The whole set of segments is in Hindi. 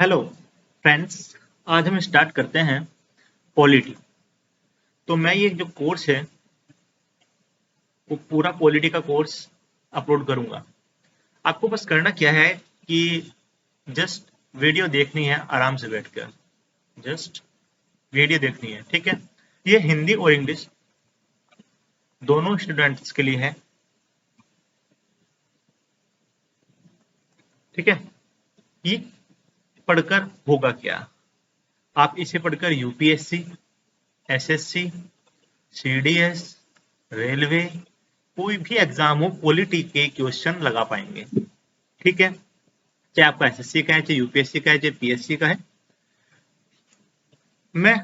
Hello friends. आज हम स्टार्ट करते हैं पॉलिटी। तो मैं ये जो कोर्स है वो पूरा पॉलिटी का कोर्स अपलोड करूंगा। आपको बस करना क्या है कि जस्ट वीडियो देखनी है आराम से बैठकर। जस्ट वीडियो देखनी है, ठीक है। ये हिंदी और इंग्लिश दोनों स्टूडेंट्स के लिए है, ठीक है। ये पढ़कर होगा क्या? आप इसे पढ़कर यूपीएससी, एसएससी, सीडीएस, रेलवे, कोई भी एग्जाम हो पॉलिटी के क्वेश्चन लगा पाएंगे, ठीक है। चाहे आपका एसएससी का है, चाहे यूपीएससी का है, चाहे पीएससी का है। मैं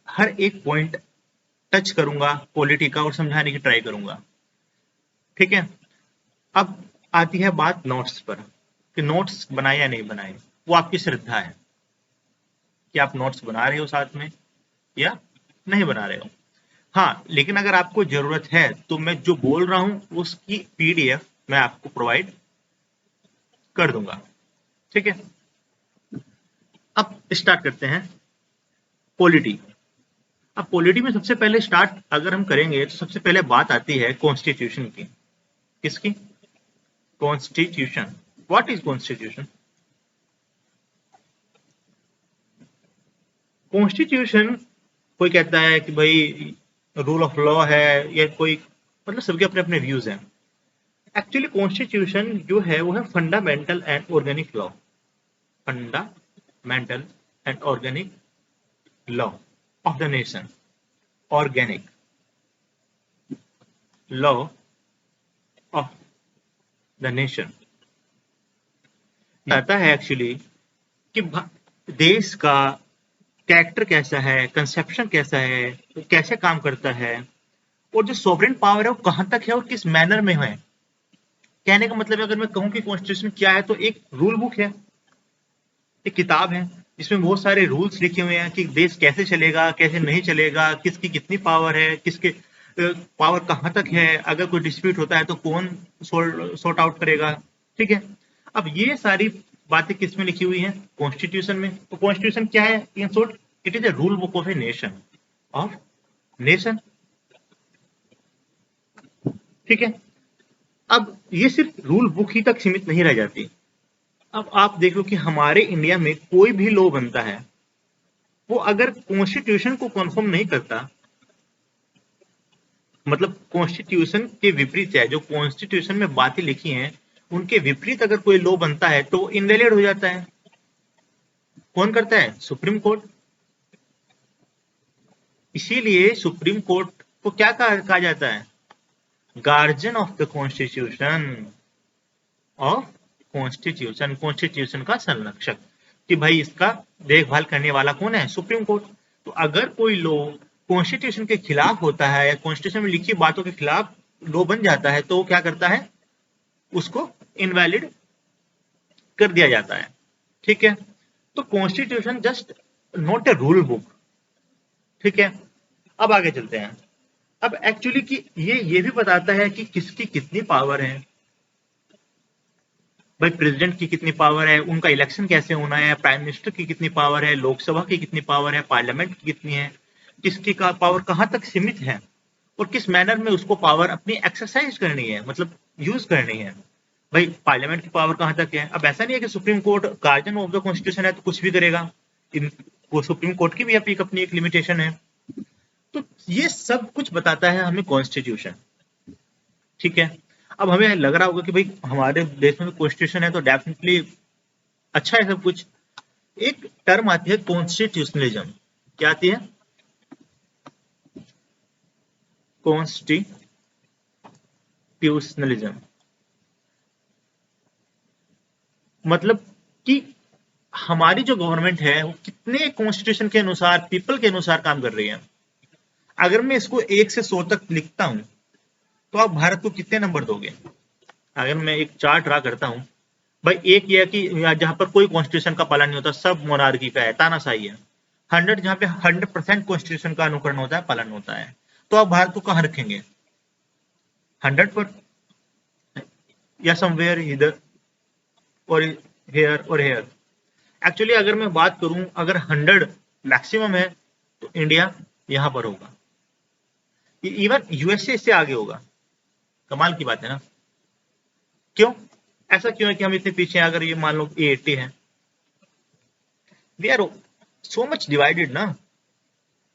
हर एक पॉइंट टच करूंगा पॉलिटी का और समझाने की ट्राई करूंगा, ठीक है। अब आती है बात नोट्स पर कि नोट्स बनाए या नहीं बनाए। वो आपकी श्रद्धा है कि आप नोट्स बना रहे हो साथ में या नहीं बना रहे हो। हाँ, लेकिन अगर आपको जरूरत है तो मैं जो बोल रहा हूं उसकी पीडीएफ मैं आपको प्रोवाइड कर दूंगा, ठीक है। अब स्टार्ट करते हैं पॉलिटी। अब पॉलिटी में सबसे पहले स्टार्ट अगर हम करेंगे तो सबसे पहले बात आती है कॉन्स्टिट्यूशन की। किसकी? Constitution. What is constitution? Constitution कोई कहता है कि भाई रूल ऑफ लॉ है, या कोई मतलब सबके अपने अपने व्यूज हैं। एक्चुअली कॉन्स्टिट्यूशन जो है वो है fundamental and organic law. Fundamental and organic law of the nation. Organic law of the nation कहता है एक्चुअली कि देश का कैरेक्टर कैसा है, कंसेप्शन कैसा है, वो कैसे काम करता है, और जो सॉवरेन पावर है वो कहां तक है और किस मैनर में है। कहने का मतलब है, अगर मैं कहूं कि कॉन्स्टिट्यूशन क्या है तो एक रूल बुक है, एक किताब है जिसमें बहुत सारे रूल्स लिखे हुए हैं कि देश कैसे चलेगा, कैसे नहीं चलेगा, किसकी कितनी पावर है, किसके पावर कहां तक है, अगर कोई डिस्प्यूट होता है तो कौन सॉर्ट आउट करेगा, ठीक है। अब ये सारी बातें किस में लिखी हुई हैं? कॉन्स्टिट्यूशन में। तो कॉन्स्टिट्यूशन क्या है in short? It is a rule book of a nation, of nation, ठीक है। अब ये सिर्फ रूल बुक ही तक सीमित नहीं रह जाती। अब आप देख लो कि हमारे इंडिया में कोई भी लॉ बनता है, वो अगर कॉन्स्टिट्यूशन को कन्फर्म नहीं करता, मतलब कॉन्स्टिट्यूशन के विपरीत है, जो कॉन्स्टिट्यूशन में बातें लिखी हैं उनके विपरीत अगर कोई लॉ बनता है तो इनवैलिड हो जाता है। कौन करता है? Supreme court. इसीलिए सुप्रीम कोर्ट को क्या कहा जाता है? Guardian of the constitution, of constitution, constitution का संरक्षक। कि भाई इसका देखभाल करने वाला कौन है? Supreme court. तो अगर कोई लॉ कॉन्स्टिट्यूशन के खिलाफ होता है या कॉन्स्टिट्यूशन में लिखी बातों के खिलाफ लॉ बन जाता है तो वो क्या करता है? उसको इनवैलिड कर दिया जाता है, ठीक है। तो constitution just not a rule book, ठीक है। अब आगे चलते हैं। अब एक्चुअली कि ये भी बताता है कि किसकी कितनी पावर है। भाई प्रेसिडेंट की कितनी पावर है, उनका इलेक्शन कैसे होना है, प्राइम मिनिस्टर की कितनी पावर है, लोकसभा की कितनी पावर है, पार्लियामेंट की कितनी है, किसकी का पावर कहां तक सीमित है, और किस मैनर में उसको पावर अपनी एक्सरसाइज करनी है, मतलब यूज करनी है। भाई पार्लियामेंट की पावर कहां तक है? अब ऐसा नहीं है कि supreme court guardian of the constitution है तो कुछ भी करेगा। वो सुप्रीम कोर्ट की भी अपनी एक लिमिटेशन है। तो ये सब कुछ बताता है हमें कॉन्स्टिट्यूशन, ठीक है। अब हमें लग रहा होगा कि भाई हमारे देश में कॉन्स्टिट्यूशन है तो डेफिनेटली अच्छा है सब कुछ। एक टर्म आती है कॉन्स्टिट्यूशनलिज्म। क्या आती है? कॉन्स्टिट्यूशनलिज्म मतलब कि हमारी जो गवर्नमेंट है वो कितने कॉन्स्टिट्यूशन के अनुसार, पीपल के अनुसार काम कर रही है। अगर मैं इसको 1 से 100 तक लिखता हूं तो आप भारत को कितने नंबर दोगे? अगर मैं एक चार्ट ड्रा करता हूं, भाई एक ये है कि जहां पर कोई कॉन्स्टिट्यूशन का पालन नहीं होता, सब मोनार्की का है, तानाशाही है। 100 जहां पे 100% कॉन्स्टिट्यूशन का अनुकरण होता है, पालन होता है, तो आप भारत को कहां रखेंगे? 100 पर, या समवेयर इधर और हेयर और हेयर? एक्चुअली अगर मैं बात करूं, अगर 100 मैक्सिमम है तो इंडिया यहां पर होगा, इवन यूएसए इससे आगे होगा। कमाल की बात है ना। क्यों? ऐसा क्यों है कि हम इतने पीछे हैं? अगर ये मान लो ए 80 है, we are so much divided ना,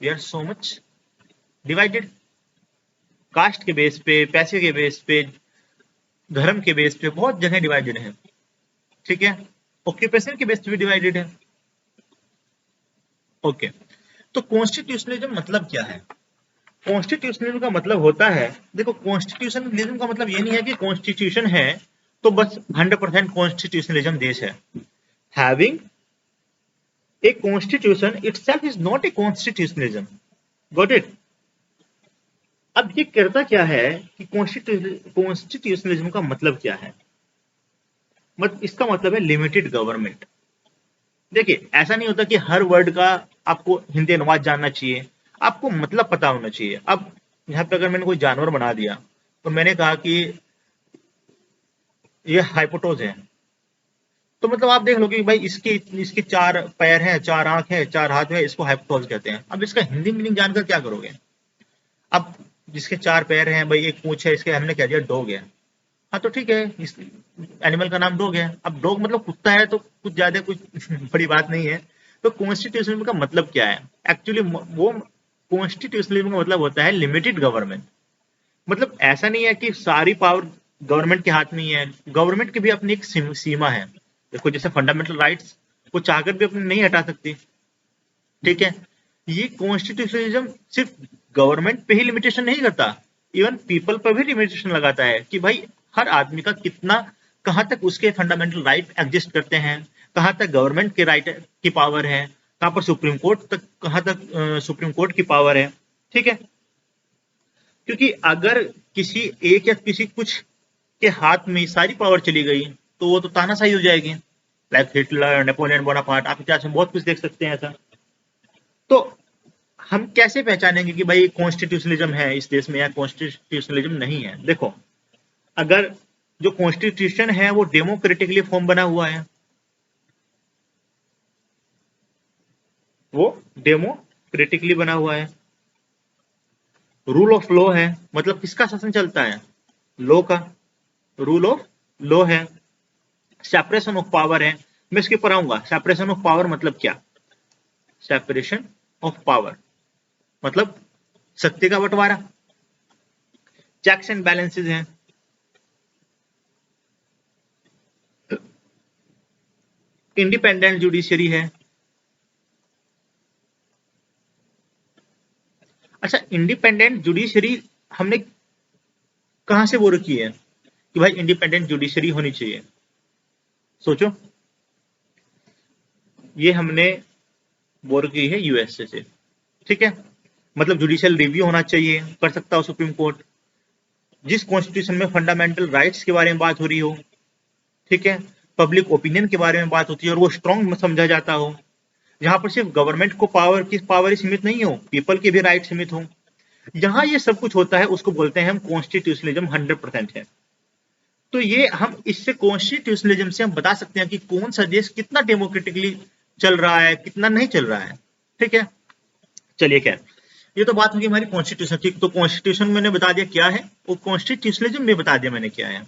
we are so much divided. Caste के बेस पे, पैसे के बेस पे, धर्म के बेस पे बहुत जगह डिवाइडेड है, ठीक है। ऑक्यूपेशन के बेस पे भी डिवाइडेड है। ओके, तो कॉन्स्टिट्यूशनलिज्म मतलब क्या है? कॉन्स्टिट्यूशनलिज्म का मतलब होता है, देखो कॉन्स्टिट्यूशनलिज्म का मतलब ये नहीं है कि कॉन्स्टिट्यूशन है तो बस 100% कॉन्स्टिट्यूशनलिज्म देश है। Having a constitution itself is not a constitutionalism. Got it? अब ये करता क्या है कि कॉन्स्टिट्यूशनलिज्म का मतलब क्या है? इसका मतलब है लिमिटेड गवर्नमेंट। देखिए, ऐसा नहीं होता कि हर वर्ड का आपको हिंदी अनुवाद जानना चाहिए, आपको मतलब पता होना चाहिए। अब यहाँ पे अगर मैंने कोई जानवर बना दिया तो मैंने कहा कि ये हाइपोटोज है, तो मतलब आप देख लो कि भाई इसके इसके 4 पैर हैं, 4 आंख है, 4 हाथ है, इसको हाइपोटोज कहते हैं। अब इसका हिंदी मीनिंग जानकर क्या करोगे? अब जिसके 4 पैर हैं, भाई एक पूंछ है, इसके हमने कह दिया डॉग है। हाँ तो ठीक है, इस एनिमल का नाम डॉग है। अब डॉग मतलब कुत्ता है, तो कुछ ज्यादा कुछ बड़ी बात नहीं है। तो कॉन्स्टिट्यूशनलिज्म का मतलब क्या है? एक्चुअली वो कॉन्स्टिट्यूशनलिज्म का मतलब होता है लिमिटेड गवर्नमेंट। मतलब ऐसा नहीं है कि सारी पावर गवर्नमेंट के हाथ में ही है, गवर्नमेंट की भी अपनी एक सीमा है। देखो जैसे फंडामेंटल राइट्स को चाहकर भी अपने नहीं हटा सकती, ठीक है। ये कॉन्स्टिट्यूशनलिज्म सिर्फ गवर्नमेंट पे ही लिमिटेशन नहीं करता, इवन पीपल पर भी लिमिटेशन लगाता है कि भाई हर आदमी का कितना, कहां तक उसके फंडामेंटल राइट एग्जिस्ट करते हैं, कहां तक गवर्नमेंट के राइट की पावर है, कहां पर सुप्रीम कोर्ट तक, कहां तक सुप्रीम कोर्ट की पावर है, ठीक है। क्योंकि अगर किसी एक या किसी कुछ के हाथ में सारी पावर चली गई तो वो तो तानाशाही हो जाएगी। लाइक हिटलर, नेपोलियन बोनापार्ट, आप इतिहास में बहुत कुछ देख सकते हैं ऐसा। तो हम कैसे पहचानेंगे कि भाई कॉन्स्टिट्यूशनलिज्म है इस देश में या कॉन्स्टिट्यूशनलिज्म नहीं है? देखो, अगर जो कॉन्स्टिट्यूशन है वो डेमोक्रेटिकली फॉर्म बना हुआ है, वो डेमोक्रेटिकली बना हुआ है, रूल ऑफ लॉ है, मतलब किसका शासन चलता है? लॉ का, रूल ऑफ लॉ है, सेपरेशन ऑफ पावर है। मैं इसके ऊपर आऊंगा, सेपरेशन ऑफ पावर मतलब क्या? सेपरेशन ऑफ पावर मतलब सत्य का बंटवारा, चेक्स एंड बैलेंसेस हैं, इंडिपेंडेंट जुडिशरी है। अच्छा, इंडिपेंडेंट जुडिशरी हमने कहां से वो रखी है कि भाई इंडिपेंडेंट जुडिशरी होनी चाहिए? सोचो, ये हमने वो रखी है यूएसए से, ठीक है। मतलब जुडिशियल रिव्यू होना चाहिए, कर सकता हो सुप्रीम कोर्ट। जिस कॉन्स्टिट्यूशन में फंडामेंटल राइट्स के बारे में बात हो रही हो, ठीक है, पब्लिक ओपिनियन के बारे में बात होती है और वो स्ट्रॉन्ग समझा जाता हो, जहां पर सिर्फ गवर्नमेंट को पावर की पावर ही सीमित नहीं हो, पीपल के भी राइट सीमित हो, जहां ये सब कुछ होता है उसको बोलते हैं हम कॉन्स्टिट्यूशनलिज्म 100% है। तो ये हम इससे कॉन्स्टिट्यूशनलिज्म से हम बता सकते हैं कि कौन सा देश कितना डेमोक्रेटिकली चल रहा है, कितना नहीं चल रहा है, ठीक है। चलिए, खैर, ये तो बात होगी हमारी कॉन्स्टिट्यूशन की। तो कॉन्स्टिट्यूशन मैंने बता दिया क्या है, वो कॉन्स्टिट्यूशनलिज्म भी बता दिया मैंने क्या है।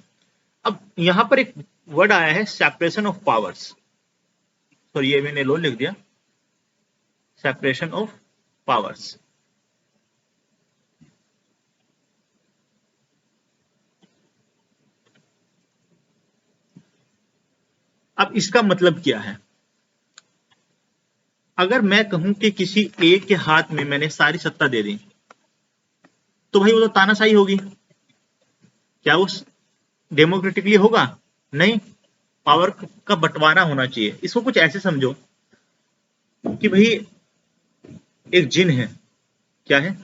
अब यहां पर एक वर्ड आया है सेपरेशन ऑफ पावर्स, तो ये मैंने लो लिख दिया, सेपरेशन ऑफ पावर्स। अब इसका मतलब क्या है? अगर मैं कहूं कि किसी एक के हाथ में मैंने सारी सत्ता दे दी, तो भाई वो तो तानाशाही होगी। क्या उस डेमोक्रेटिकली होगा? नहीं, पावर का बंटवारा होना चाहिए। इसको कुछ ऐसे समझो कि भाई एक जिन है, क्या है?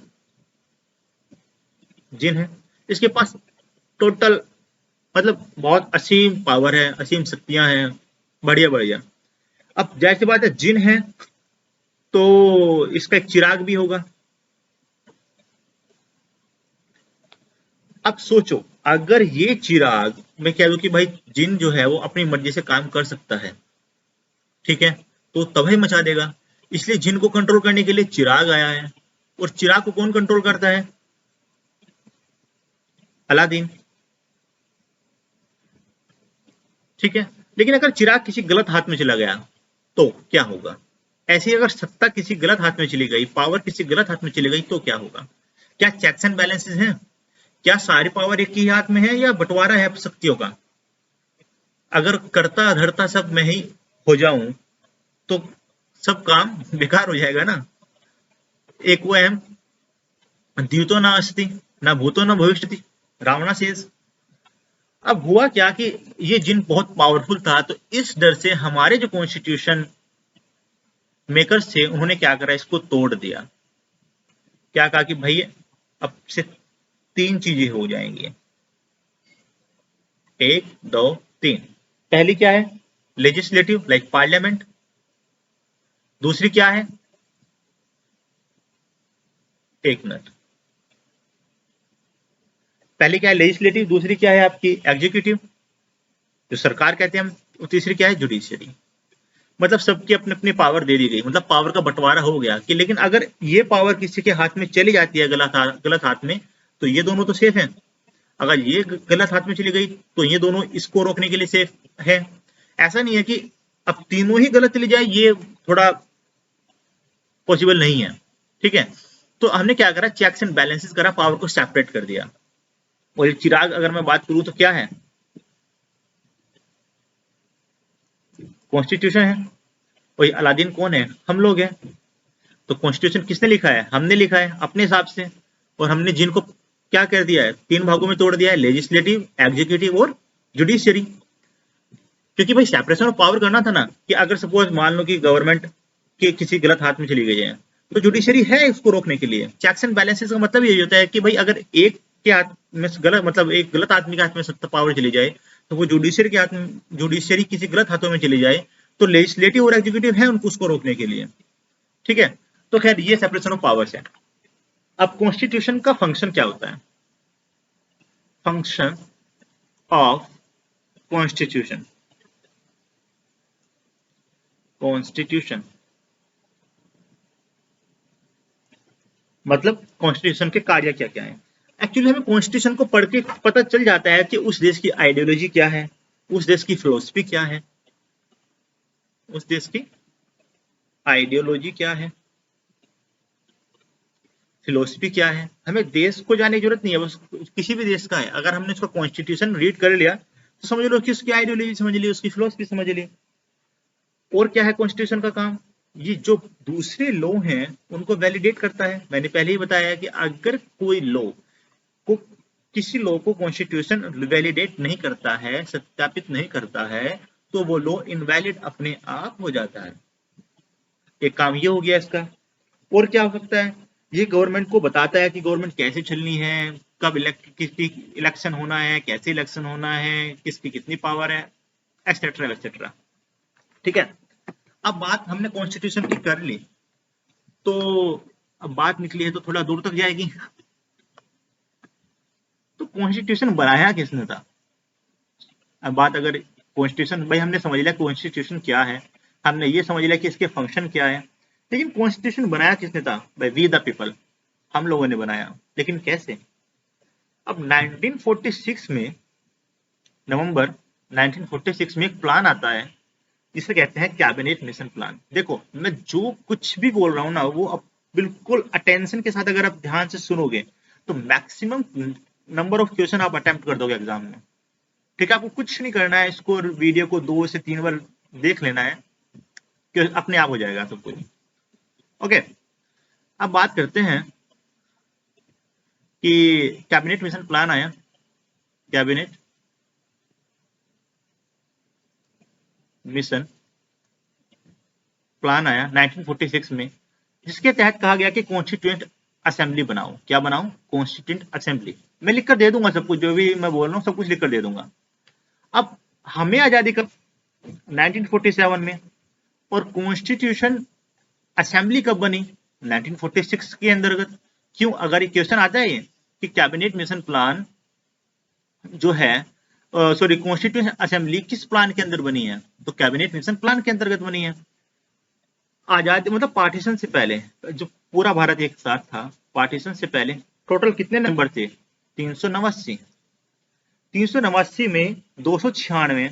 जिन है, इसके पास टोटल मतलब बहुत असीम पावर है, असीम शक्तियां हैं, बढ़िया बढ़िया। अब जाहिर सी बात है, जिन है तो इसका एक चिराग भी होगा। अब सोचो, अगर ये चिराग, मैं कह दूं कि भाई जिन जो है वो अपनी मर्जी से काम कर सकता है, ठीक है, तो तबाही मचा देगा। इसलिए जिन को कंट्रोल करने के लिए चिराग आया है, और चिराग को कौन कंट्रोल करता है? अलादीन। ठीक है, लेकिन अगर चिराग किसी गलत हाथ में चला गया तो क्या होगा? ऐसी अगर सत्ता किसी गलत हाथ में चली गई, पावर किसी गलत हाथ में चली गई तो क्या होगा? क्या चेक्स एंड बैलेंसेस हैं? क्या सारी पावर एक ही हाथ में है या बंटवारा है शक्तियों का? अगर करता धरता सब मैं ही हो जाऊं तो सब काम बेकार हो जाएगा ना। एक वो है, द्यूतो न अस्ति न भूतो न भविष्यति, रावणा सेज। अब हुआ क्या कि ये जिन बहुत पावरफुल था, तो इस डर से हमारे जो कॉन्स्टिट्यूशन मेकर्स थे उन्होंने क्या करा, इसको तोड़ दिया। क्या कहा कि भाई अब से तीन चीजें हो जाएंगी, एक दो तीन। पहली क्या है? Legislative, like parliament. दूसरी क्या है? एक मिनट, पहली क्या है? लेजिस्लेटिव। दूसरी क्या है आपकी? एग्जीक्यूटिव, जो सरकार कहते हैं हम। और तीसरी क्या है? जुडिशियरी। मतलब सबकी अपनी अपनी पावर दे दी गई, मतलब पावर का बंटवारा हो गया कि लेकिन अगर ये पावर किसी के हाथ में चली जाती है गलत हाथ में, तो ये दोनों तो सेफ हैं। अगर ये गलत हाथ में चली गई तो ये दोनों इसको रोकने के लिए सेफ है। ऐसा नहीं है कि अब तीनों ही गलत चली जाए, ये थोड़ा पॉसिबल नहीं है। ठीक है, तो हमने क्या करा? चेक्स एंड बैलेंसेस करा, पावर को सेपरेट कर दिया। और ये चिराग अगर मैं बात करूं तो क्या है? कॉन्स्टिट्यूशन है। और ये अलादीन कौन है? हम लोग हैं। तो कॉन्स्टिट्यूशन किसने लिखा है? हमने लिखा है अपने हिसाब से। और हमने जिनको क्या कर दिया है? तीन भागों में तोड़ दिया है, लेजिस्लेटिव, एग्जीक्यूटिव और जुडिशियरी। क्योंकि भाई सेपरेशन ऑफ पावर करना था ना, कि अगर सपोज मान लो कि गवर्नमेंट के किसी गलत हाथ में चली गई है, तो जुडिशरी है उसको रोकने के लिए। चेक्स एंड बैलेंसेस का मतलब यही होता है कि भाई अगर एक के हाथ में गलत, मतलब एक गलत आदमी के हाथ में सत्ता पावर चली जाए, तो वो जुडिशरी के हाथ में, जुडिशरी किसी गलत हाथों में चली जाए, तो लेजिस्लेटिव और एग्जीक्यूटिव है उनको उसको रोकने के लिए। ठीक है, तो खैर ये सेपरेशन ऑफ पावर्स है। अब कॉन्स्टिट्यूशन का फंक्शन क्या होता है? फंक्शन ऑफ कॉन्स्टिट्यूशन, कॉन्स्टिट्यूशन मतलब कॉन्स्टिट्यूशन के कार्य क्या क्या है। एक्चुअली हमें कॉन्स्टिट्यूशन को पढ़ के पता चल जाता है कि उस देश की आइडियोलॉजी क्या है, उस देश की फिलोसफी क्या है, उस देश की आइडियोलॉजी क्या है, फिलोसफी क्या है। हमें देश को जानने की जरूरत नहीं है, बस किसी भी देश का है, अगर हमने उसका कॉन्स्टिट्यूशन रीड कर लिया तो समझ लो कि उसकी आइडियोलॉजी समझ ली, उसकी फिलोसफी समझ ली। और क्या है कॉन्स्टिट्यूशन का काम? ये जो दूसरे लॉ हैं उनको वैलिडेट करता है। मैंने पहले ही बताया कि अगर कोई लॉ को, किसी लॉ को कॉन्स्टिट्यूशन वैलिडेट नहीं करता है, सत्यापित नहीं करता है, तो वो लॉ इनवैलिड अपने आप हो जाता है। एक काम ये हो गया इसका। और क्या हो सकता है? ये गवर्नमेंट को बताता है कि गवर्नमेंट कैसे चलनी है, कब किसकी इलेक्शन होना है, कैसे इलेक्शन होना है, किसकी कितनी पावर है, एक्सेट्रा एक्सेट्रा। ठीक है, अब बात हमने कॉन्स्टिट्यूशन की कर ली, तो अब बात निकली है तो थोड़ा दूर तक जाएगी। तो कॉन्स्टिट्यूशन बनाया किसने था? अब बात अगर कॉन्स्टिट्यूशन, भाई हमने समझ लिया कॉन्स्टिट्यूशन क्या है, हमने ये समझ लिया कि इसके फंक्शन क्या है, लेकिन कॉन्स्टिट्यूशन बनाया किसने था? भाई वी द पीपल, हम लोगों ने बनाया। लेकिन कैसे? अब 1946 में, नवंबर 1946 में एक प्लान आता है जिसे कहते हैं कैबिनेट मिशन प्लान। देखो मैं जो कुछ भी बोल रहा हूं ना, वो अब बिल्कुल अटेंशन के साथ अगर आप ध्यान से सुनोगे तो मैक्सिमम नंबर ऑफ क्वेश्चन आप अटेम्प्ट कर दोगे एग्जाम में। ठीक है, आपको कुछ नहीं करना है, इसको वीडियो को 2 से 3 बार देख लेना है कि अपने आप हो जाएगा सब कुछ। ओके, अब बात करते हैं कि कैबिनेट मिशन प्लान आया, कैबिनेट मिशन प्लान आया 1946 में, जिसके तहत कहा गया कि कॉन्स्टिट्यूएंट असेंबली बनाओ। क्या बनाओ? Constituent assembly. मैं लिख कर दे दूंगा सब कुछ, जो भी मैं बोल रहा हूँ सब कुछ लिख कर दे दूंगा। अब हमें आजादी कब? 1947 में। और कॉन्स्टिट्यूशन असेंबली कब बनी? 1946 के अंतर्गत। क्यों? अगर ये क्वेश्चन आता है कि कैबिनेट मिशन प्लान जो है, सॉरी, कॉन्स्टिट्यूशन असेंबली किस प्लान के अंदर बनी है, तो कैबिनेट मिशन प्लान के अंतर्गत बनी है। आजादी मतलब पार्टीशन से पहले जो पूरा भारत एक साथ था, पार्टीशन से पहले टोटल कितने नंबर थे? 389। 389 में 296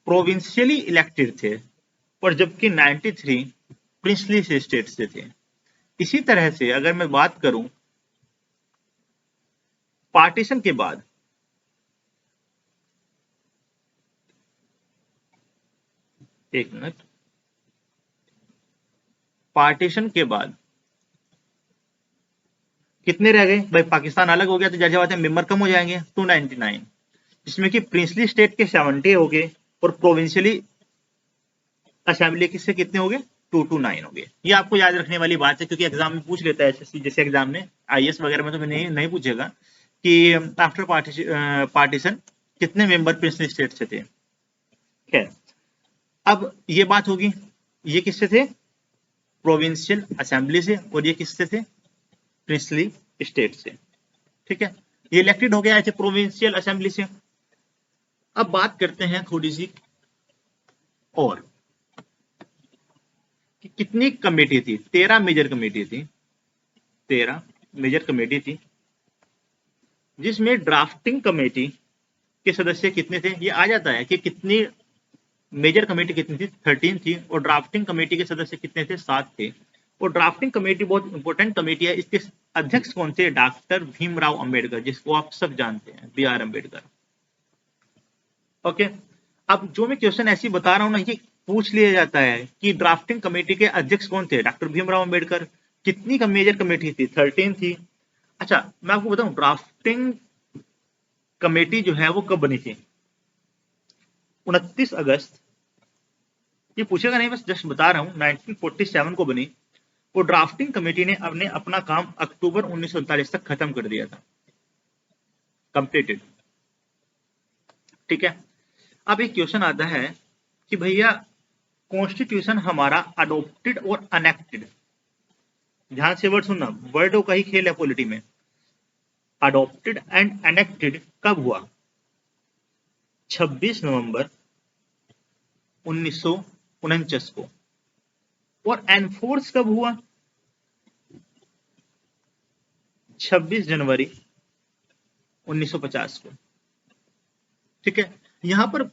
प्रोविंशियली इलेक्टेड थे, और जबकि 93 प्रिंसली स्टेट से थे। इसी तरह से अगर मैं बात करूं पार्टीशन के बाद, एक मिनट, पार्टीशन के बाद कितने रह गए भाई? पाकिस्तान अलग हो गया तो जाहिर बात है मेंबर कम हो जाएंगे, 299, जिसमें कि प्रिंसली स्टेट के 70 हो गए और प्रोविंशियली असेंबली के से कितने हो गए? 229 हो गए। ये आपको याद रखने वाली बात है, क्योंकि एग्जाम में पूछ लेता है एसएससी जैसे एग्जाम में, आईएएस वगैरह में तो नहीं पूछेगा कि आफ्टर पार्टीशन कितने मेंबर प्रिंसली स्टेट से थे। खैर, अब ये बात होगी, ये किससे थे? प्रोविंशियल असेंबली से, और ये किससे थे? प्रिंसली स्टेट से। ठीक है, ये इलेक्टेड हो गया ऐसे प्रोविंशियल असेंबली से। अब बात करते हैं थोड़ी सी और कि कितनी कमेटी थी? 13 मेजर कमेटी थी, 13 मेजर कमेटी थी, जिसमें ड्राफ्टिंग कमेटी के सदस्य कितने थे? ये आ जाता है कि कितनी मेजर कमेटी कितनी थी? 13 थी, और ड्राफ्टिंग कमेटी के सदस्य कितने थे? 7 थे। और ड्राफ्टिंग कमेटी बहुत इंपॉर्टेंट कमेटी है, इसके अध्यक्ष कौन थे? डॉक्टर भीमराव अंबेडकर, जिसको आप सब जानते हैं, बी आर अम्बेडकर। ओके, अब जो मैं क्वेश्चन ऐसी बता रहा हूं ना, ये पूछ लिया जाता है कि ड्राफ्टिंग कमेटी के अध्यक्ष कौन थे? डॉक्टर भीमराव अंबेडकर। कितनी का मेजर कमेटी थी? 13 थी। अच्छा, मैं आपको बताऊं ड्राफ्टिंग कमेटी जो है वो कब बनी थी? 29 अगस्त, ये पूछेगा नहीं, बस जस्ट बता रहा हूं, 1947 को बनी। वो ड्राफ्टिंग कमेटी ने अपना काम अक्टूबर 1939 तक खत्म कर दिया था, कंप्लीटेड। ठीक है, अब एक क्वेश्चन आता है कि भैया कॉन्स्टिट्यूशन हमारा अडोप्टेड और अनेक्टेड, ध्यान से वर्ड सुनना, वर्डों का ही खेल है पॉलिटी में, अडोप्टेड एंड एनेक्टेड कब हुआ? 26 नवंबर 1949 को। और एनफोर्स कब हुआ? 26 जनवरी 1950 को। ठीक है, यहां पर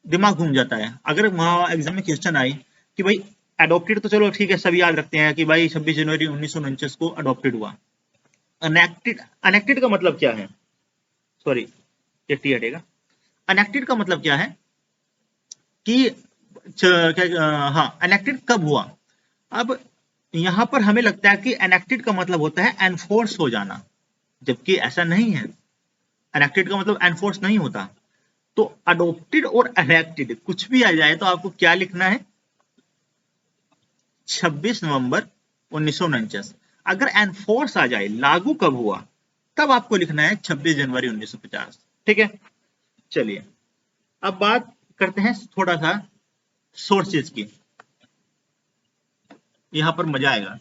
दिमाग घूम जाता है अगर वहां एग्जाम में क्वेश्चन आए कि भाई अडॉप्टेड तो चलो ठीक है, सभी याद रखते हैं कि भाई 26 जनवरी 1949 को अडॉप्टेड हुआ। अनेक्टेड, अनेक्टेड का मतलब क्या है? सॉरी, ये टी हटेगा। अनेक्टेड का मतलब क्या है कि हाँ, अनेक्टेड कब हुआ? अब यहां पर हमें लगता है कि अनेक्टेड का मतलब होता है एनफोर्स हो जाना, जबकि ऐसा नहीं है। अनेक्टेड का मतलब एनफोर्स नहीं होता। तो अडोप्टेड और अनेक्टेड कुछ भी आ जाए तो आपको क्या लिखना है? 26 नवंबर 1949। अगर एनफोर्स आ जाए, लागू कब हुआ, तब आपको लिखना है 26 जनवरी 1950। ठीक है, चलिए अब बात करते हैं थोड़ा सा सोर्सेज की। यहां पर मजा आएगा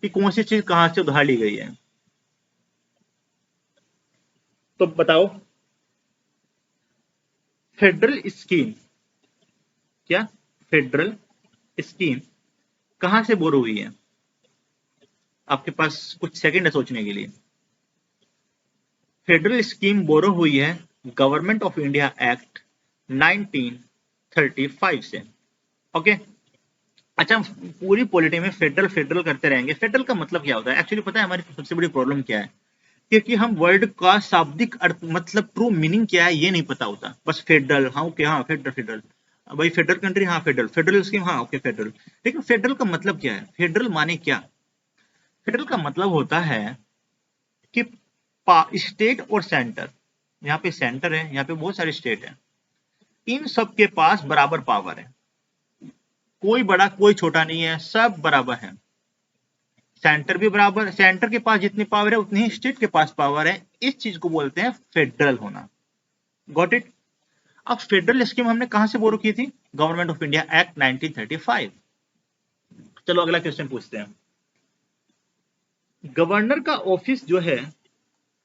कि कौन सी चीज कहां से उधार ली गई है। तो बताओ, फेडरल स्कीम, क्या फेडरल स्कीम कहां से बोरो हुई है? आपके पास कुछ सेकंड है सोचने के लिए। फेडरल स्कीम बोरो हुई है गवर्नमेंट ऑफ इंडिया एक्ट 1935 से। ओके, अच्छा, पूरी पॉलिटी में फेडरल फेडरल करते रहेंगे। फेडरल का मतलब क्या होता है? एक्चुअली पता है हमारी सबसे बड़ी प्रॉब्लम क्या है? क्योंकि हम वर्ड का शाब्दिक अर्थ मतलब ट्रू मीनिंग क्या है ये नहीं पता होता। बस फेडरल, हाँ ओके, हाँ फेडरल फेडरल, भाई फेडरल कंट्री, हाँ फेडरल, फेडरल स्कीम, हाँ ओके फेडरल। लेकिन फेडरल का मतलब क्या है? फेडरल माने क्या? फेडरल का मतलब होता है कि स्टेट और सेंटर, यहाँ पे सेंटर है, यहाँ पे बहुत सारे स्टेट है, इन सब के पास बराबर पावर है। कोई बड़ा कोई छोटा नहीं है, सब बराबर है। सेंटर भी बराबर, सेंटर के पास जितनी पावर है उतनी ही स्टेट के पास पावर है। इस चीज को बोलते हैं फेडरल होना। Got it? अब फेडरल स्कीम हमने कहां से बोरो की थी? Government of India act 1935। चलो अगला क्वेश्चन पूछते हैं। गवर्नर का ऑफिस जो है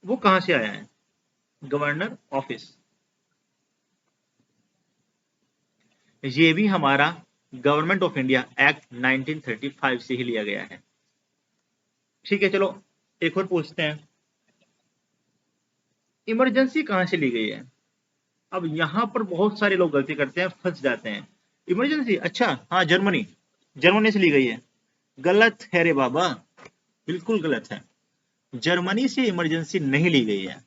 वो कहां से आया है? गवर्नर ऑफिस, ये भी हमारा गवर्नमेंट ऑफ इंडिया एक्ट 1935 से ही लिया गया है। ठीक है, चलो एक और पूछते हैं, इमरजेंसी कहां से ली गई है? अब यहां पर बहुत सारे लोग गलती करते हैं, फंस जाते हैं। इमरजेंसी, अच्छा हाँ, जर्मनी, जर्मनी से ली गई है। गलत है रे बाबा, बिल्कुल गलत है। जर्मनी से इमरजेंसी नहीं ली गई है।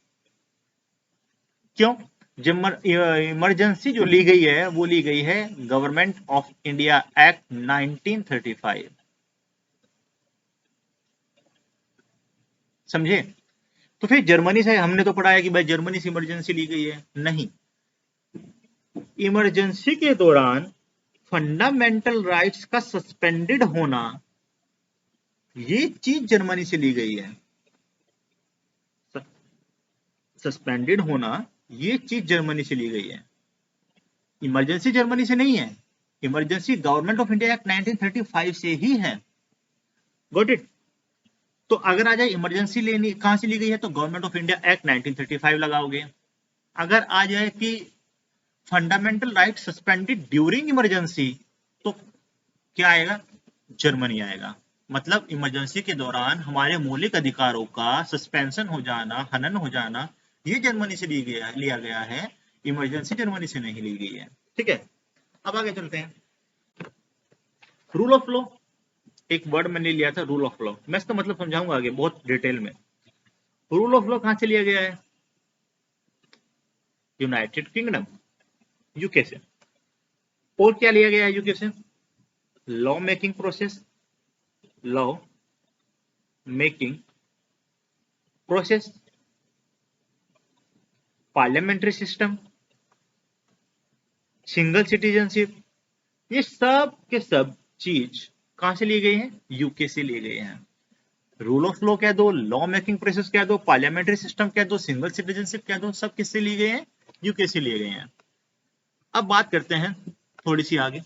क्यों? इमरजेंसी जो ली गई है वो ली गई है गवर्नमेंट ऑफ इंडिया एक्ट 1935। समझे? तो फिर जर्मनी से हमने तो पढ़ा है कि भाई जर्मनी से इमरजेंसी ली गई है, नहीं। इमरजेंसी के दौरान फंडामेंटल राइट्स का सस्पेंडेड होना, ये चीज जर्मनी से ली गई है। सस्पेंडेड होना, ये चीज जर्मनी से ली गई है। इमरजेंसी जर्मनी से नहीं है, emergency government of India act 1935 से ही है। Got it? तो अगर आ जाए इमरजेंसी लेनी कहां से ली गई है, तो गवर्नमेंट ऑफ इंडिया एक्ट 1935 लगाओगे। अगर आ जाए कि fundamental right suspended during emergency, तो क्या आएगा? जर्मनी आएगा। मतलब इमरजेंसी के दौरान हमारे मौलिक अधिकारों का सस्पेंशन हो जाना, हनन हो जाना, ये जर्मनी से लिया गया है। इमरजेंसी जर्मनी से नहीं ली गई है। ठीक है, अब आगे चलते हैं। रूल ऑफ लॉ, एक वर्ड मैंने लिया था रूल ऑफ लॉ, मैं इसका मतलब समझाऊंगा आगे बहुत डिटेल में। रूल ऑफ लॉ कहां से लिया गया है? यूनाइटेड किंगडम, यूके से। और क्या लिया गया है यूके से? Law making process, law making process, parliamentary system, single citizenship, ये सब के सब चीज कहां से लिए गए हैं? यूके से लिए गए हैं। रूल ऑफ लॉ कह दो, लॉ मेकिंग प्रोसेस कह दो, पार्लियामेंट्री सिस्टम कह दो, सिंगल सिटीजनशिप कह दो, सब किससे लिए गए हैं? यूके से लिए गए हैं। अब बात करते हैं थोड़ी सी आगे,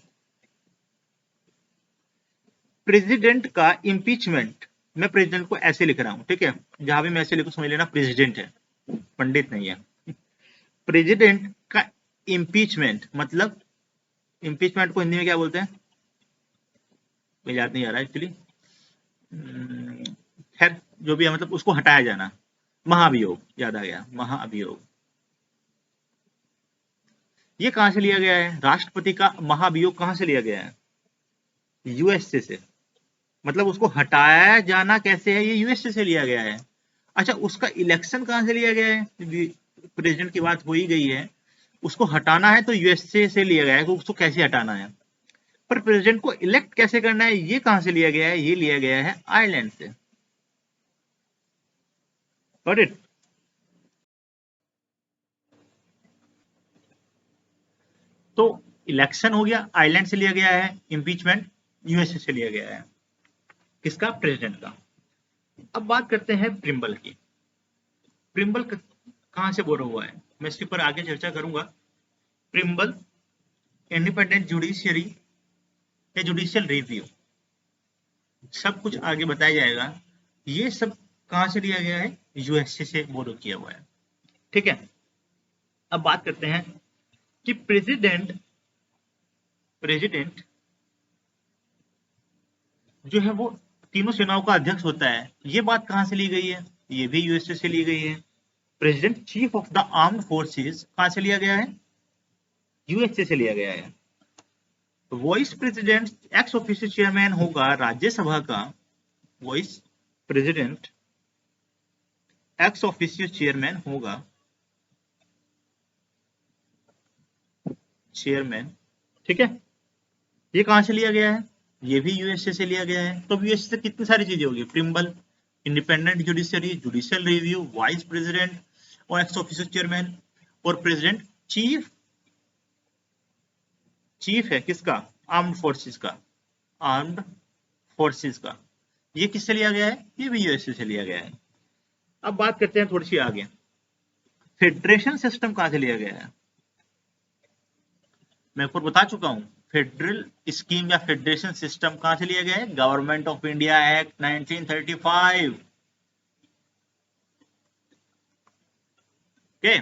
प्रेसिडेंट का इम्पीचमेंट। मैं प्रेसिडेंट को ऐसे लिख रहा हूं, ठीक है, जहां भी मैं ऐसे लिखूं समझ लेना प्रेसिडेंट है, पंडित नहीं है। प्रेसिडेंट का इम्पीचमेंट मतलब, इम्पीचमेंट को हिंदी में क्या बोलते हैं मुझे याद नहीं आ रहा एक्चुअली। खैर जो भी है, मतलब उसको हटाया जाना, महाभियोग, याद आ गया, महाभियोग। ये कहां से लिया गया है? राष्ट्रपति का महाभियोग कहां से लिया गया है? यूएसए से। मतलब उसको हटाया जाना कैसे है, ये यूएसए से लिया गया है। अच्छा, उसका इलेक्शन कहां से लिया गया है? प्रेसिडेंट की बात हो ही गई है, उसको हटाना है तो यूएसए से लिया गया है, उसको कैसे हटाना है। पर प्रेसिडेंट को इलेक्ट कैसे करना है, ये कहां से लिया गया है? ये लिया गया है आयरलैंड से। Got it? तो इलेक्शन हो गया, आयरलैंड से लिया गया है, इम्पीचमेंट यूएसए से लिया गया है। किसका? प्रेसिडेंट का। अब बात करते हैं प्रिम्बल की। प्रिम्बल कहां से बोला हुआ है, मैं इसके ऊपर आगे चर्चा करूंगा। प्रिम्बल इंडिपेंडेंट जुडिशियरी या जुडिशियल रिव्यू, सब कुछ आगे बताया जाएगा। ये सब कहां से लिया गया है? यूएसए से बोलो किया हुआ है। ठीक है, अब बात करते हैं कि प्रेसिडेंट प्रेसिडेंट जो है वो तीनों सेनाओं का अध्यक्ष होता है, ये बात कहां से ली गई है? ये भी यूएसए से ली गई है। President chief of the armed forces कहां से लिया गया है? यूएसए से लिया गया है। Vice president x official chairman होगा राज्यसभा का। Vice president x official chairman होगा, चेयरमैन। ठीक है, ये कहां से लिया गया है? ये भी यूएसए से लिया गया है। तो यूएसए से कितनी सारी चीजें होगी? Preamble, independent judiciary, judicial review, vice president और एक्स ऑफिशियल चेयरमैन, और प्रेसिडेंट चीफ। चीफ है किसका? आर्म्ड फोर्सेस का। आर्म्ड फोर्सेस का, ये किससे लिया गया है? ये भी यूएसए से लिया गया है। अब बात करते हैं थोड़ी सी आगे, फेडरेशन सिस्टम कहां से लिया गया है? मैं आपको बता चुका हूं, फेडरल स्कीम या फेडरेशन सिस्टम कहां से लिया गया है? Government of India act 1935। Okay,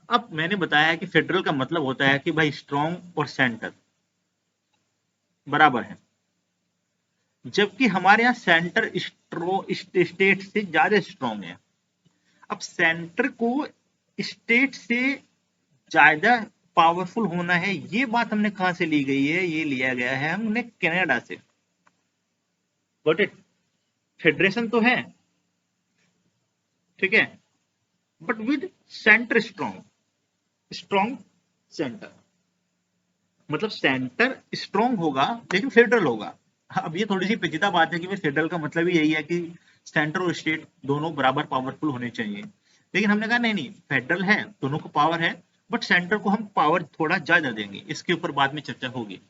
अब मैंने बताया कि फेडरल का मतलब होता है कि भाई स्ट्रॉन्ग और सेंटर, बराबर है, जबकि हमारे यहाँ सेंटर स्टेट से ज्यादा स्ट्रॉन्ग है। अब सेंटर को स्टेट से ज्यादा पावरफुल होना है, ये बात हमने कहां से ली गई है? ये लिया गया है हमने कनाडा से। Got it? फेडरेशन तो है, ठीक है, but with centre strong, strong centre, मतलब सेंटर स्ट्रॉन्ग होगा लेकिन फेडरल होगा। अब ये थोड़ी सी पेचीदा बात है कि भाई फेडरल का मतलब ही यही है कि सेंटर और स्टेट दोनों बराबर पावरफुल होने चाहिए, लेकिन हमने कहा नहीं नहीं, फेडरल है, दोनों को पावर है, बट सेंटर को हम पावर थोड़ा ज्यादा देंगे। इसके ऊपर बाद में चर्चा होगी।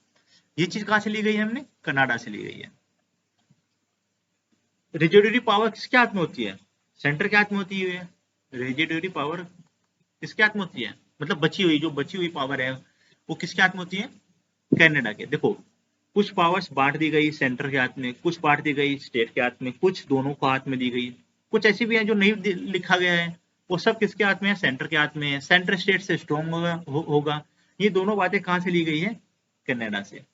ये चीज कहां से ली गई है? हमने कनाडा से ली गई है। रिजिडिटी पावर किसके हाथ में होती है? सेंटर के हाथ में होती है। रिजिडिटी पावर किसके हाथ में होती है? मतलब बची हुई, जो बची हुई पावर है वो किसके हाथ में होती है? कनाडा के। देखो, कुछ पावर्स बांट दी गई सेंटर के हाथ में, कुछ बांट दी गई स्टेट के हाथ में, कुछ दोनों को हाथ में दी गई, कुछ ऐसी भी है जो नहीं लिखा गया है, वो सब किसके हाथ में है? सेंटर के हाथ में है। सेंटर स्टेट से स्ट्रॉन्ग होगा। ये दोनों बातें कहां से ली गई है? कनाडा से।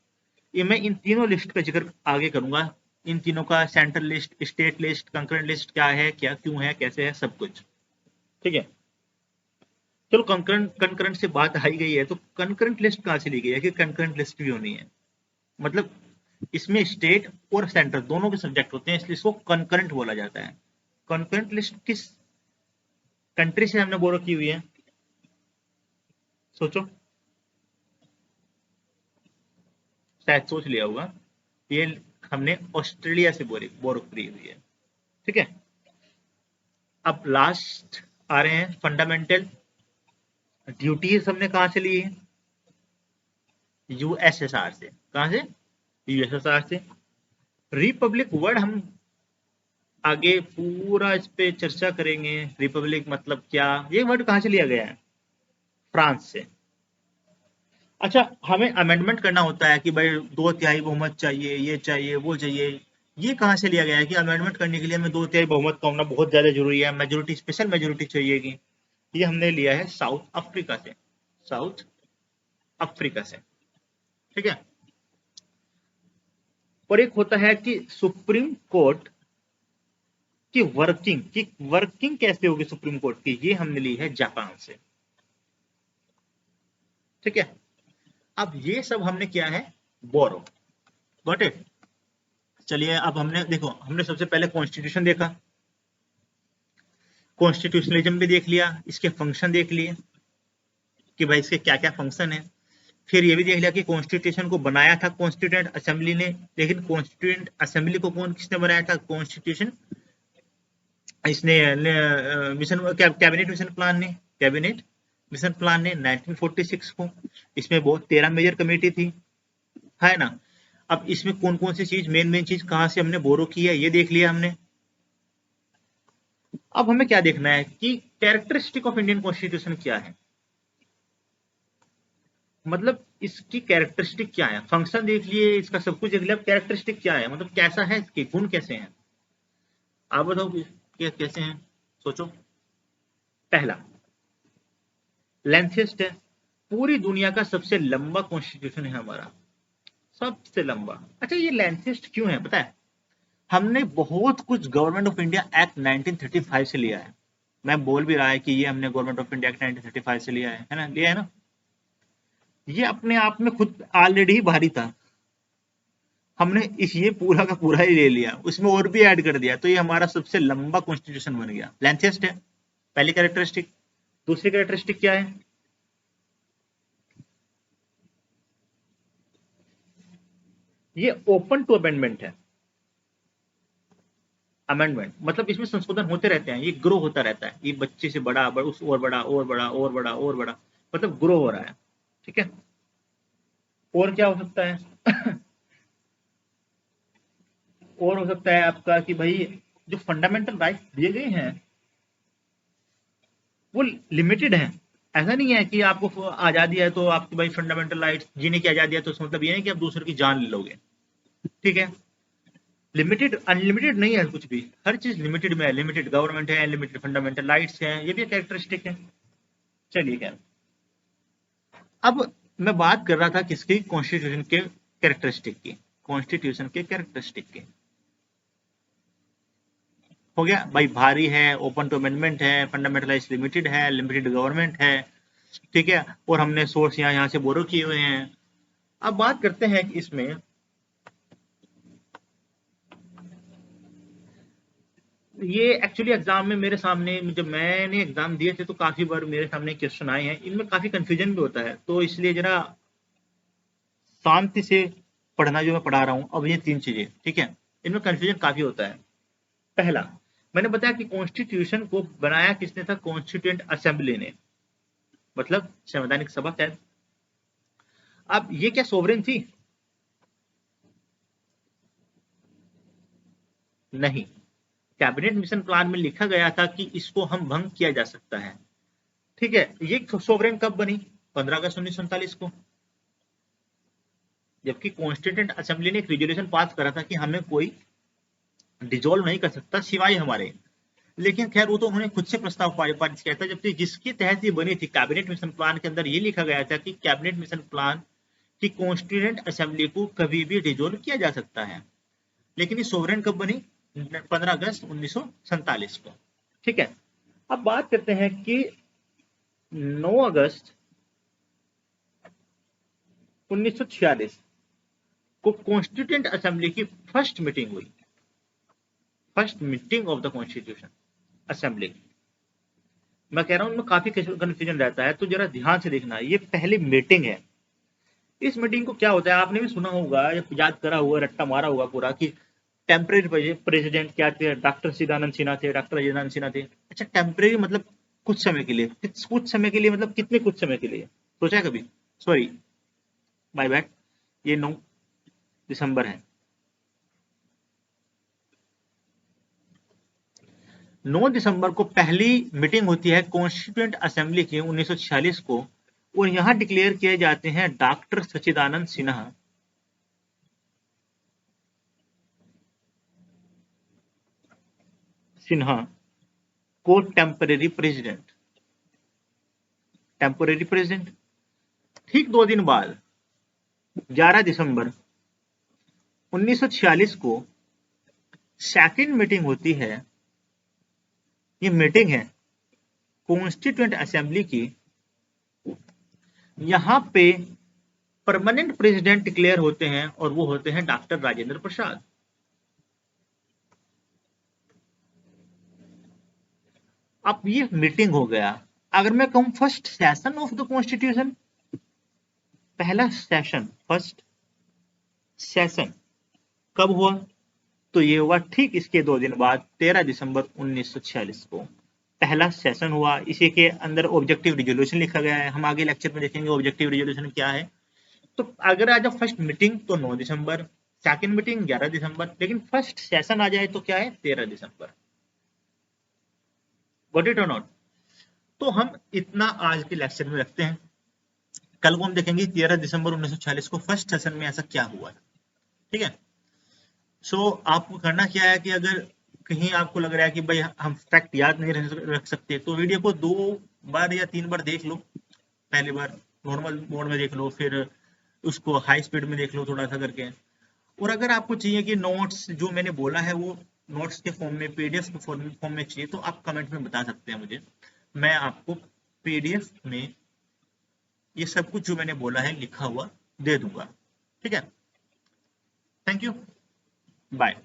ये मैं इन तीनों लिस्ट का जिक्र आगे करूंगा, इन तीनों का, central list, state list, concurrent list क्या है, क्या क्यों है, कैसे है, सब कुछ, ठीक है। चलो कंकरेंट से बात आई गई है, तो कंकरेंट लिस्ट कहां से ली गई है? कि कंकरेंट लिस्ट भी होनी है, मतलब इसमें स्टेट और सेंटर दोनों के सब्जेक्ट होते हैं, इसलिए इसको कंकरेंट बोला जाता है। कंकरेंट लिस्ट किस कंट्री से हमने बोरो की हुई है? सोचो, शायद सोच लिया होगा। ये हमने ऑस्ट्रेलिया से बोरो करी हुई है, ठीक है। अब लास्ट आ रहे हैं फंडामेंटल ड्यूटीज। हमने कहां से ली है? यूएसएसआर से। कहां से? यूएसएसआर से। रिपब्लिक वर्ड हम आगे पूरा इस पे चर्चा करेंगे। रिपब्लिक मतलब क्या, ये वर्ड कहां से लिया गया है? फ्रांस से। अच्छा, हमें अमेंडमेंट करना होता है कि भाई 2/3 बहुमत चाहिए, ये चाहिए, वो चाहिए। ये कहां से लिया गया है कि अमेंडमेंट करने के लिए हमें 2/3 बहुमत का होना बहुत ज्यादा जरूरी है, मेजोरिटी, स्पेशल मेजोरिटी चाहिएगी? ये हमने लिया है साउथ अफ्रीका से। साउथ अफ्रीका से, ठीक है। और एक होता है कि सुप्रीम कोर्ट की वर्किंग कैसे होगी सुप्रीम कोर्ट की, ये हमने ली है जापान से, ठीक है। अब ये सब हमने किया है बोरो। Got it? चलिए, अब हमने देखो, हमने सबसे पहले कॉन्स्टिट्यूशन देखा, कॉन्स्टिट्यूशनलिज्म भी देख लिया, इसके फंक्शन देख लिए कि भाई इसके क्या क्या फंक्शन है। फिर ये भी देख लिया कि कॉन्स्टिट्यूशन को बनाया था कॉन्स्टिट्यूएंट असेंबली ने, लेकिन कॉन्स्टिट्यूएंट असेंबली को कौन किसने बनाया था? कॉन्स्टिट्यूशन इसने मिशन कैबिनेट मिशन प्लान ने, कैबिनेट मिशन प्लान ने 1946 को। इसमें बहुत 13 मेजर कमेटी थी, है ना। अब इसमें कौन कौन सी चीज, मेन चीज कहां से हमने बोरो की है, ये देख लिया हमने। अब हमें क्या देखना है कि कैरेक्टरिस्टिक ऑफ इंडियन कॉन्स्टिट्यूशन क्या है, मतलब इसकी कैरेक्टरिस्टिक क्या है। फंक्शन देख लिए, इसका सब कुछ देख लिया, कैरेक्टरिस्टिक क्या है, मतलब कैसा है, इसके गुण कैसे हैं। आप बताओ कैसे हैं, सोचो। पहला, लेंथेस्ट है, पूरी दुनिया का सबसे लंबा कॉन्स्टिट्यूशन है हमारा, सबसे लंबा। अच्छा, ये लेंथेस्ट क्यों है पता है? हमने बहुत कुछ गवर्नमेंट ऑफ इंडिया एक्ट 1935 से लिया है। मैं बोल भी रहा है कि ये हमने गवर्नमेंट ऑफ इंडिया एक्ट 1935 से लिया है ना, लिया है ना। ये अपने आप में खुद ऑलरेडी ही भारी था, हमने इस ये पूरा का पूरा ही ले लिया, उसमें और भी ऐड कर दिया, तो ये हमारा सबसे लंबा कॉन्स्टिट्यूशन बन गया, लेंथेस्ट है, पहली कैरेक्टरिस्टिक। दूसरी कैरेक्टरिस्टिक क्या है? ये ओपन टू अमेंडमेंट है। अमेंडमेंट मतलब इसमें संशोधन होते रहते हैं, ये ग्रो होता रहता है, ये बच्चे से बड़ा, उस और बड़ा, और बड़ा, और बड़ा, और बड़ा, मतलब ग्रो हो रहा है, ठीक है। और क्या हो सकता है? और हो सकता है आपका कि भाई जो फंडामेंटल राइट दिए गए हैं वो लिमिटेड है। ऐसा नहीं है कि आपको आजादी है तो आपकी भाई फंडामेंटल राइट जीने की आजादी है, तो उसका मतलब ये नहीं कि आप दूसरे की जान ले लोगे, ठीक है। लिमिटेड अनलिमिटेड नहीं है कुछ भी, हर चीज लिमिटेड में है। लिमिटेड गवर्नमेंट है, लिमिटेड फंडामेंटल राइट्स हैं, ये भी कैरेक्टरिस्टिक है। चलिए, क्या अब मैं बात कर रहा था किसकी, कॉन्स्टिट्यूशन के कैरेक्टरिस्टिक की, कॉन्स्टिट्यूशन के कैरेक्टरिस्टिक की। हो गया भाई, भारी है, ओपन टू अमेंडमेंट है, फंडामेंटलाइज लिमिटेड है, लिमिटेड गवर्नमेंट है, ठीक है, और हमने सोर्स यहाँ से बोरो किए हुए हैं। अब बात करते हैं कि इसमें ये एक्चुअली एग्जाम में मेरे सामने, जब मैंने एग्जाम दिए थे तो काफी बार मेरे सामने क्वेश्चन आए हैं, इनमें काफी कंफ्यूजन भी होता है, तो इसलिए जरा शांति से पढ़ना जो मैं पढ़ा रहा हूँ। अब ये 3 चीजें, ठीक है, इनमें कंफ्यूजन काफी होता है। पहला, मैंने बताया कि कॉन्स्टिट्यूशन को बनाया किसने था, कॉन्स्टिट्यूएंट असेंबली ने, मतलब संवैधानिक सभा शायद। अब ये क्या सोवरेन थी? नहीं, कैबिनेट मिशन प्लान में लिखा गया था कि इसको हम भंग किया जा सकता है, ठीक है। ये सोवरेन कब बनी? 15 अगस्त 1947 को, जबकि कॉन्स्टिट्यूएंट असेंबली ने एक रेजोल्यूशन पास करा था कि हमें कोई डिजोल्व नहीं कर सकता सिवाय हमारे, लेकिन खैर वो तो उन्होंने खुद से प्रस्ताव पारित किया था, जबकि जिसके तहत ये बनी थी कैबिनेट मिशन प्लान के अंदर ये लिखा गया था कि कैबिनेट मिशन प्लान की कॉन्स्टिट्यूएंट असेंबली को कभी भी डिजोल्व किया जा सकता है। लेकिन ये सोवरेन कब बनी? 15 अगस्त 1947 को, ठीक है। अब बात करते हैं कि 9 अगस्त 1946 को कॉन्स्टिट्यूएंट असेंबली की फर्स्ट मीटिंग हुई, first meeting of the constitution assembly. मैं कह रहा हूं उनमें काफी कंफ्यूजन रहता है, तो जरा ध्यान से देखना, ये पहली मीटिंग है। इस मीटिंग को क्या होता है, आपने भी सुना होगा या याद करा हुआ, रट्टा मारा होगा पूरा कि टेम्परेरी प्रेसिडेंट क्या थे, डॉक्टर सीदानंद सिन्हा थे, डॉक्टर अजयनारायण सिन्हा थे। अच्छा, टेम्परेरी मतलब कुछ समय के लिए, कुछ समय के लिए मतलब कितने कुछ समय के लिए, सोचा है कभी? सॉरी, बाय बैक, ये 9 दिसंबर है। 9 दिसंबर को पहली मीटिंग होती है कॉन्स्टिट्यूएंट असेंबली की 1946 को, और यहां डिक्लेयर किए जाते हैं डॉक्टर सच्चिदानंद सिन्हा सिन्हा को टेम्परेरी प्रेसिडेंट, टेम्परेरी प्रेसिडेंट। ठीक 2 दिन बाद 11 दिसंबर 1946 को सेकंड मीटिंग होती है। ये मीटिंग है कॉन्स्टिट्यूएंट असेंबली की, यहां पे परमानेंट प्रेसिडेंट डिक्लेयर होते हैं और वो होते हैं डॉक्टर राजेंद्र प्रसाद। अब ये मीटिंग हो गया। अगर मैं कहूं first session of the constitution, पहला सेशन, फर्स्ट सेशन कब हुआ? तो ये हुआ ठीक इसके 2 दिन बाद 13 दिसंबर 1946 को पहला सेशन हुआ। इसी के अंदर ऑब्जेक्टिव रिजोल्यूशन लिखा गया है, हम आगे लेक्चर में देखेंगे ऑब्जेक्टिव रिजोल्यूशन क्या है। तो अगर आ जाए फर्स्ट मीटिंग तो 9 दिसंबर, सेकंड मीटिंग 11 दिसंबर, लेकिन फर्स्ट सेशन आ जाए तो क्या है? 13 दिसंबर। गॉट इट और नॉट? तो हम इतना आज के लेक्चर में रखते हैं। कल को हम देखेंगे 13 दिसंबर 1946 को फर्स्ट सेशन में ऐसा क्या हुआ, ठीक है। सो आपको करना क्या है कि अगर कहीं आपको लग रहा है कि भाई हम फैक्ट याद नहीं रख सकते, तो वीडियो को 2 बार या 3 बार देख लो। पहली बार नॉर्मल मोड में देख लो, फिर उसको हाई स्पीड में देख लो थोड़ा सा करके। और अगर आपको चाहिए कि नोट्स जो मैंने बोला है वो नोट्स के फॉर्म में, पीडीएफ के फॉर्म में चाहिए, तो आप कमेंट में बता सकते हैं मुझे, मैं आपको पीडीएफ में ये सब कुछ जो मैंने बोला है लिखा हुआ दे दूंगा, ठीक है। Thank you, bye.